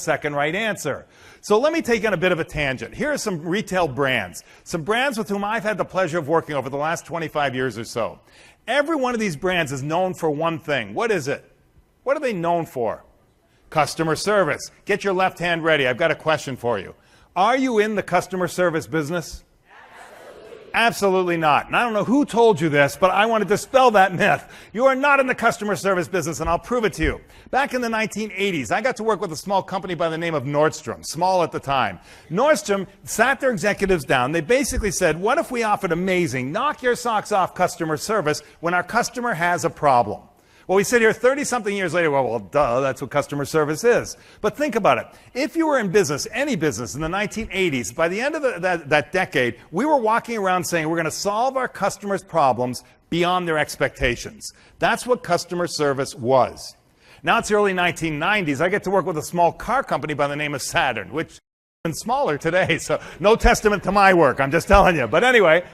second right answer. So let me take on a bit of a tangent. Here are some retail brands, some brands with whom I've had the pleasure of working over the last 25 years or so. Every one of these brands is known for one thing. What is it? What are they known for? Customer service. Get your left hand ready. I've got a question for you. Are you in the customer service business? Absolutely not. And I don't know who told you this, but I want to dispel that myth. You are not in the customer service business, and I'll prove it to you. Back in the 1980s, I got to work with a small company by the name of Nordstrom, small at the time. Nordstrom sat their executives down. They basically said, what if we offered amazing, knock your socks off customer service when our customer has a problem? Well, we sit here 30-something years later, well, duh, that's what customer service is. But think about it. If you were in business, any business, in the 1980s, by the end of that decade, we were walking around saying we're going to solve our customers' problems beyond their expectations. That's what customer service was. Now it's the early 1990s. I get to work with a small car company by the name of Saturn, which is even smaller today, so no testament to my work, I'm just telling you. But anyway,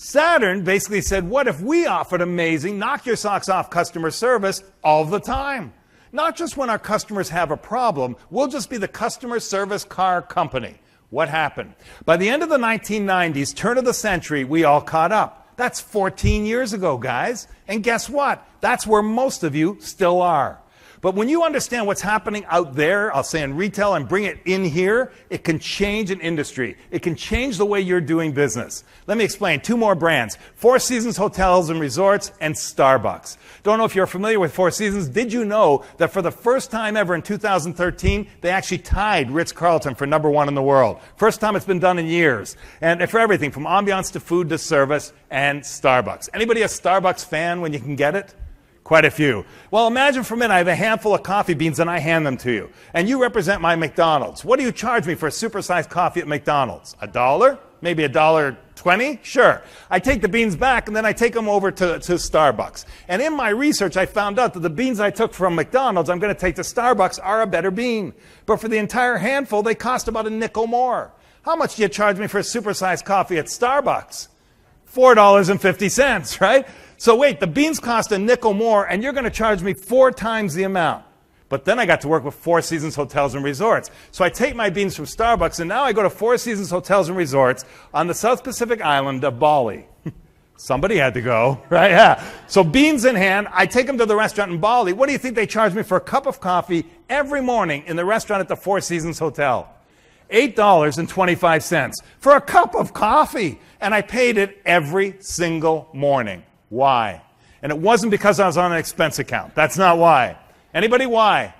Saturn basically said, what if we offered amazing, knock your socks off customer service all the time? Not just when our customers have a problem, we'll just be the customer service car company. What happened? By the end of the 1990s, turn of the century, we all caught up. That's 14 years ago, guys. And guess what? That's where most of you still are. But when you understand what's happening out there, I'll say in retail, and bring it in here, it can change an industry. It can change the way you're doing business. Let me explain. Two more brands, Four Seasons Hotels and Resorts and Starbucks. Don't know if you're familiar with Four Seasons. Did you know that for the first time ever in 2013, they actually tied Ritz-Carlton for #1 in the world? First time it's been done in years. And for everything from ambiance to food to service and Starbucks. Anybody a Starbucks fan when you can get it? Quite a few. Well, imagine for a minute I have a handful of coffee beans and I hand them to you. And you represent my McDonald's. What do you charge me for a supersized coffee at McDonald's? $1? Maybe $1.20? Sure. I take the beans back and then I take them over to Starbucks. And in my research, I found out that the beans I took from McDonald's, I'm going to take to Starbucks, are a better bean. But for the entire handful, they cost about a nickel more. How much do you charge me for a supersized coffee at Starbucks? $4.50, right? So wait, the beans cost a nickel more, and you're going to charge me 4 times the amount. But then I got to work with Four Seasons Hotels and Resorts. So I take my beans from Starbucks, and now I go to Four Seasons Hotels and Resorts on the South Pacific island of Bali. Somebody had to go, right? Yeah. So beans in hand, I take them to the restaurant in Bali. What do you think they charge me for a cup of coffee every morning in the restaurant at the Four Seasons Hotel? $8.25 for a cup of coffee. And I paid it every single morning. Why? And it wasn't because I was on an expense account. That's not why. Anybody why?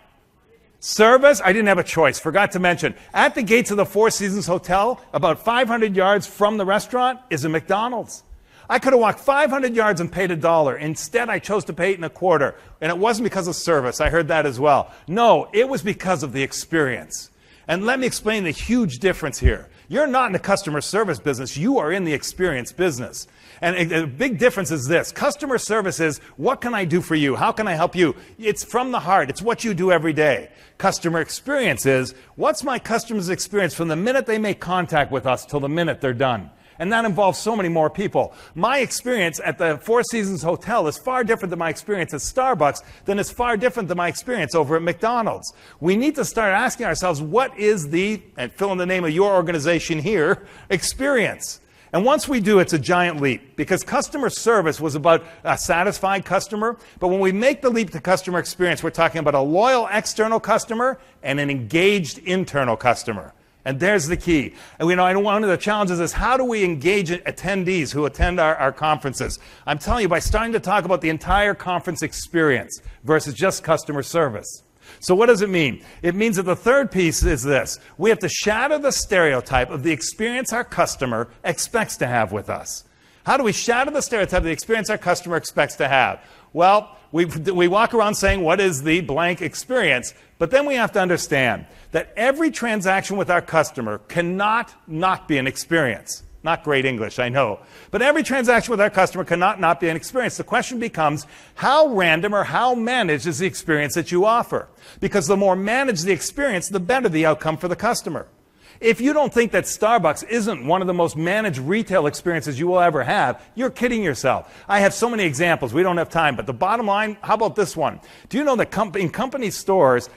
Service, I didn't have a choice. Forgot to mention, at the gates of the Four Seasons Hotel, about 500 yards from the restaurant, is a McDonald's. I could have walked 500 yards and paid $1. Instead, I chose to pay $8.25. And it wasn't because of service. I heard that as well. No, it was because of the experience. And let me explain the huge difference here. You're not in the customer service business. You are in the experience business. And a big difference is this. Customer service is, what can I do for you? How can I help you? It's from the heart. It's what you do every day. Customer experience is, what's my customer's experience from the minute they make contact with us till the minute they're done? And that involves so many more people. My experience at the Four Seasons Hotel is far different than my experience at Starbucks, than it's far different than my experience over at McDonald's. We need to start asking ourselves, what is the, and fill in the name of your organization here, experience? And once we do, it's a giant leap, because customer service was about a satisfied customer. But when we make the leap to customer experience, we're talking about a loyal external customer and an engaged internal customer. And there's the key. And one of the challenges is, how do we engage attendees who attend our conferences? I'm telling you, by starting to talk about the entire conference experience versus just customer service. So what does it mean? It means that the third piece is this. We have to shatter the stereotype of the experience our customer expects to have with us. How do we shatter the stereotype of the experience our customer expects to have? Well, we walk around saying, what is the blank experience? But then we have to understand that every transaction with our customer cannot not be an experience. Not great English, I know. But every transaction with our customer cannot not be an experience. The question becomes, how random or how managed is the experience that you offer? Because the more managed the experience, the better the outcome for the customer. If you don't think that Starbucks isn't one of the most managed retail experiences you will ever have, you're kidding yourself. I have so many examples. We don't have time. But the bottom line, how about this one? Do you know that in company stores,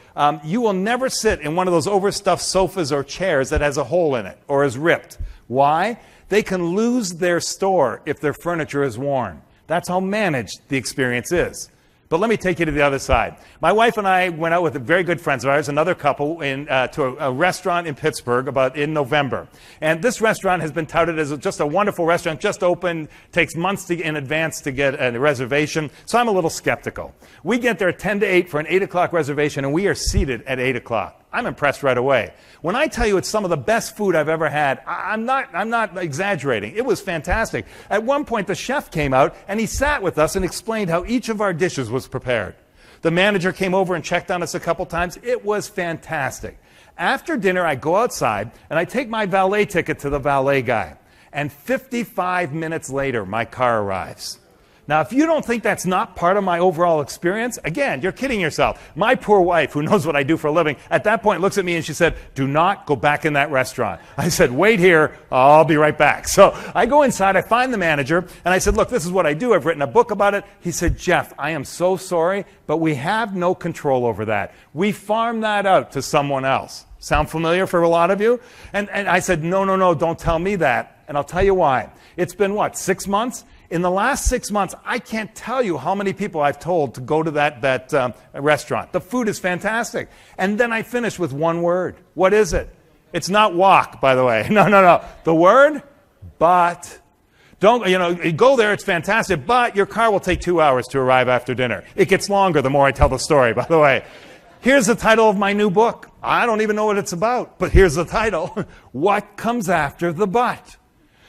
you will never sit in one of those overstuffed sofas or chairs that has a hole in it or is ripped? Why? They can lose their store if their furniture is worn. That's how managed the experience is. But let me take you to the other side. My wife and I went out with very good friends of ours, another couple, to a restaurant in Pittsburgh in November. And this restaurant has been touted as just a wonderful restaurant, just opened, takes months in advance to get a reservation. So I'm a little skeptical. We get there at 10 to 8 for an 8 o'clock reservation, and we are seated at 8 o'clock. I'm impressed right away. When I tell you it's some of the best food I've ever had, I'm not exaggerating. It was fantastic. At one point, the chef came out, and he sat with us and explained how each of our dishes was prepared. The manager came over and checked on us a couple times. It was fantastic. After dinner, I go outside, and I take my valet ticket to the valet guy. And 55 minutes later, my car arrives. Now, if you don't think that's not part of my overall experience, again, you're kidding yourself. My poor wife, who knows what I do for a living, at that point looks at me and she said, "Do not go back in that restaurant." I said, "Wait here, I'll be right back." So I go inside, I find the manager, and I said, "Look, this is what I do. I've written a book about it." He said, "Jeff, I am so sorry, but we have no control over that. We farm that out to someone else." Sound familiar for a lot of you? And I said, no, don't tell me that. And I'll tell you why. It's been, 6 months? In the last 6 months, I can't tell you how many people I've told to go to that restaurant. The food is fantastic. And then I finish with one word. What is it? It's not walk, by the way. No. The word? But. Don't, you go there, it's fantastic, but your car will take 2 hours to arrive after dinner. It gets longer the more I tell the story, by the way. Here's the title of my new book. I don't even know what it's about, but here's the title. What comes after the but?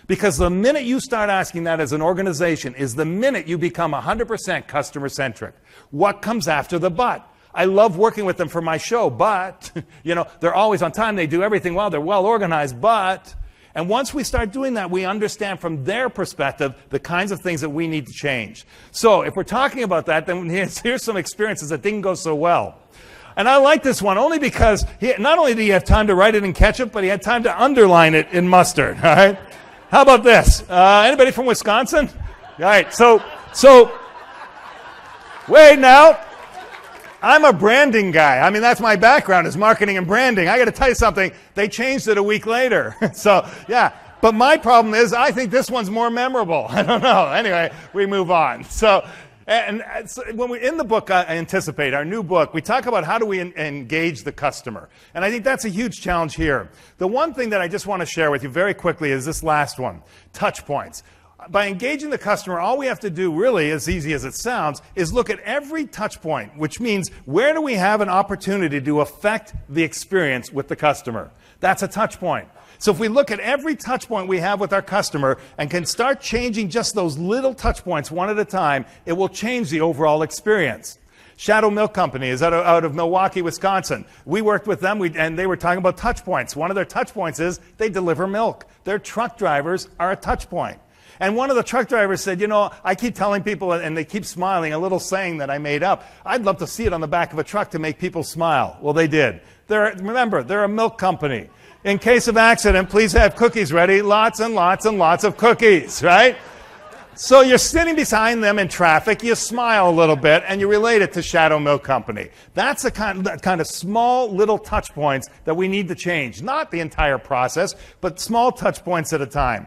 Because the minute you start asking that as an organization is the minute you become 100% customer-centric. What comes after the but? I love working with them for my show, but, they're always on time. They do everything well. They're well organized, but. And once we start doing that, we understand from their perspective the kinds of things that we need to change. So if we're talking about that, then here's some experiences that didn't go so well. And I like this one only because not only did he have time to write it in ketchup, but he had time to underline it in mustard. All right? How about this? Anybody from Wisconsin? All right. So wait now. I'm a branding guy. I mean, that's my background is marketing and branding. I got to tell you something. They changed it a week later. So, yeah. But my problem is I think this one's more memorable. I don't know. Anyway, we move on. So when we're in the book, I Anticipate, our new book, we talk about how do we engage the customer. And I think that's a huge challenge here. The one thing that I just want to share with you very quickly is this last one, touch points. By engaging the customer, all we have to do, really, as easy as it sounds, is look at every touch point, which means where do we have an opportunity to affect the experience with the customer? That's a touch point. So if we look at every touch point we have with our customer and can start changing just those little touch points one at a time, it will change the overall experience. Shadow Milk Company is out of Milwaukee, Wisconsin. We worked with them, and they were talking about touch points. One of their touch points is they deliver milk. Their truck drivers are a touch point. And one of the truck drivers said, I keep telling people, and they keep smiling, a little saying that I made up. I'd love to see it on the back of a truck to make people smile. Well, they did. Remember, they're a milk company. In case of accident, please have cookies ready. Lots and lots and lots of cookies, right? So you're sitting behind them in traffic, you smile a little bit, and you relate it to Shadow Milk Company. That's the kind of small little touch points that we need to change. Not the entire process, but small touch points at a time.